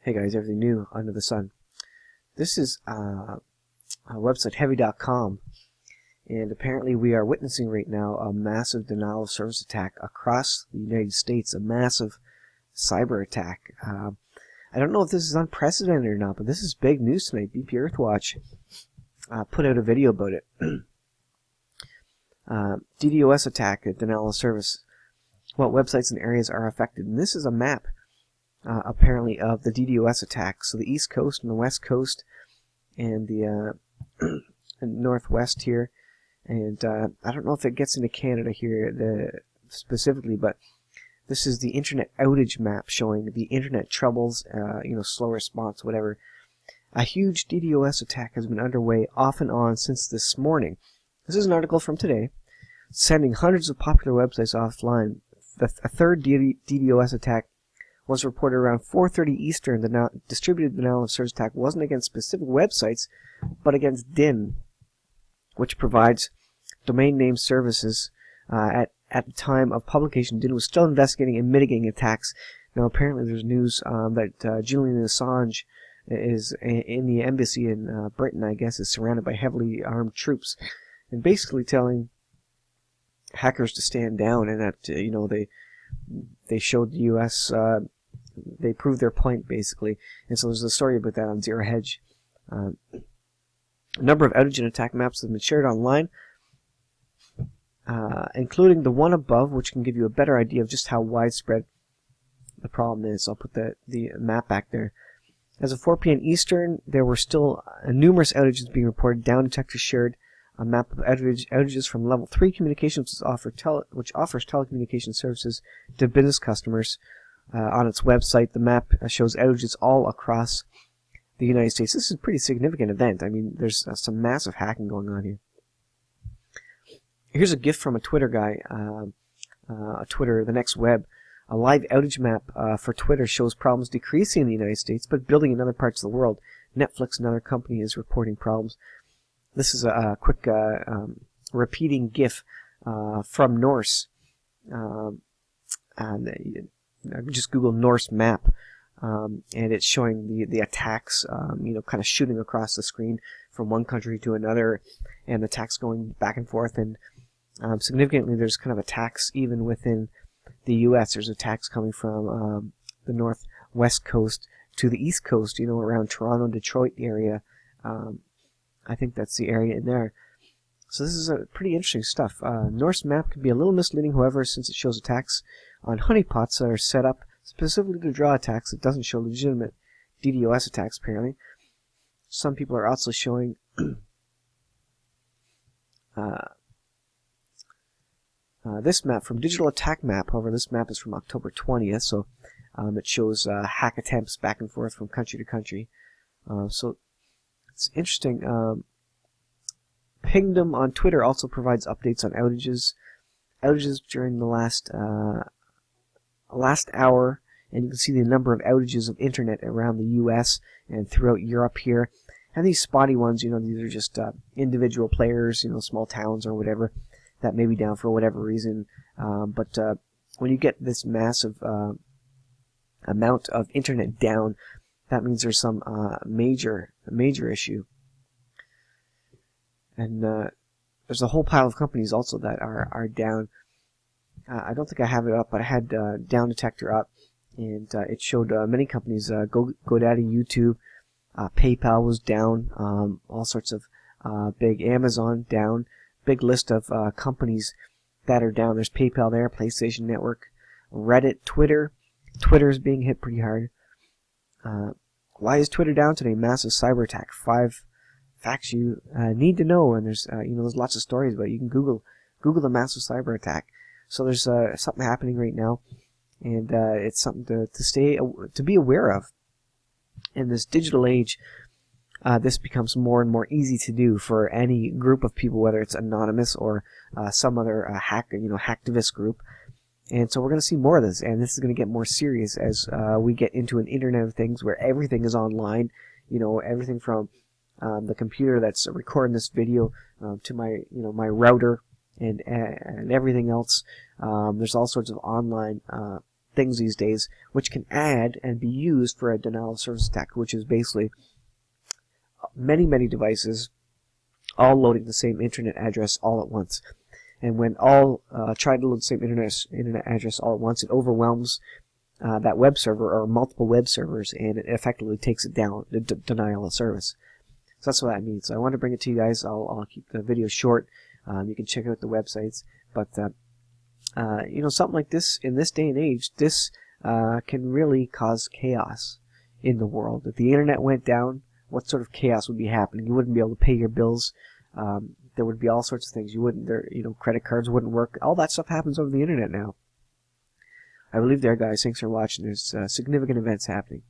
Hey guys, everything new under the sun. This is a website, heavy.com, and apparently we are witnessing right now a massive denial of service attack across the United States, a massive cyber attack. I don't know if this is unprecedented or not, but this is big news tonight. BP Earthwatch put out a video about it. DDoS attack, denial of service. What websites and areas are affected? And this is a map apparently of the DDoS attack. So the East Coast and the West Coast and the Northwest here. And I don't know if it gets into Canada here specifically, but this is the internet outage map showing the internet troubles, slow response, whatever. A huge DDoS attack has been underway off and on since this morning. This is an article from today, sending hundreds of popular websites offline. A third DDoS attack was reported around 4:30 Eastern. The distributed denial of service attack wasn't against specific websites, but against DIN, which provides domain name services. At the time of publication, DIN was still investigating and mitigating attacks. Now, apparently, there's news that Julian Assange is in the embassy in Britain, I guess, is surrounded by heavily armed troops, and basically telling hackers to stand down, and that they showed the U.S. They proved their point, basically. And so there's a story about that on Zero Hedge. A number of outage and attack maps have been shared online, including the one above, which can give you a better idea of just how widespread the problem is. I'll put the map back there. As of 4 p.m. Eastern, there were still numerous outages being reported. Down Detector shared a map of outages from Level 3 Communications, which offers telecommunication services to business customers. On its website, the map shows outages all across the United States. This is a pretty significant event. I mean, there's some massive hacking going on here. Here's a GIF from a Twitter guy, the next web. A live outage map for Twitter shows problems decreasing in the United States, but building in other parts of the world. Netflix, another company, is reporting problems. This is a quick repeating GIF from Norse. Just Google Norse map, and it's showing the attacks, kind of shooting across the screen from one country to another, and the attacks going back and forth. And significantly, there's kind of attacks even within the U.S. There's attacks coming from the northwest coast to the east coast, around Toronto, Detroit area. I think that's the area in there. So this is pretty interesting stuff. Norse map can be a little misleading, however, since it shows attacks on honeypots that are set up specifically to draw attacks. It doesn't show legitimate DDoS attacks, apparently. Some people are also showing this map from Digital Attack Map. However, this map is from October 20th, so it shows hack attempts back and forth from country to country. So it's interesting. Pingdom on Twitter also provides updates on outages during the last hour, and you can see the number of outages of internet around the U.S. and throughout Europe here. And these spotty ones, these are just individual players, small towns or whatever, that may be down for whatever reason. But when you get this massive amount of internet down, that means there's some major issue. And there's a whole pile of companies also that are down. I don't think I have it up, but I had Down Detector up, and it showed many companies, GoDaddy, YouTube, PayPal was down, all sorts of big, Amazon down, big list of companies that are down. There's PayPal there, PlayStation Network, Reddit, Twitter. Twitter is being hit pretty hard. Why is Twitter down today? Massive cyber attack. 5 facts you need to know, and there's there's lots of stories, but you can Google the massive cyber attack. So there's something happening right now, and it's something to be aware of. In this digital age, this becomes more and more easy to do for any group of people, whether it's anonymous or some other hacktivist group. And so we're going to see more of this, and this is going to get more serious as we get into an Internet of Things where everything is online. Everything from the computer that's recording this video to my router and everything else. There's all sorts of online things these days which can add and be used for a denial of service attack, which is basically many devices all loading the same internet address all at once. And when all try to load the same internet address all at once, it overwhelms that web server or multiple web servers, and it effectively takes it down, the denial of service. So that's what that means. So I want to bring it to you guys. I'll keep the video short. You can check out the websites, but you know, something like this in this day and age, this can really cause chaos in the world. If the internet went down, what sort of chaos would be happening? You wouldn't be able to pay your bills. There would be all sorts of things. You wouldn't, you know, credit cards wouldn't work. All that stuff happens over the internet now. I will leave there, guys. Thanks for watching. There's significant events happening.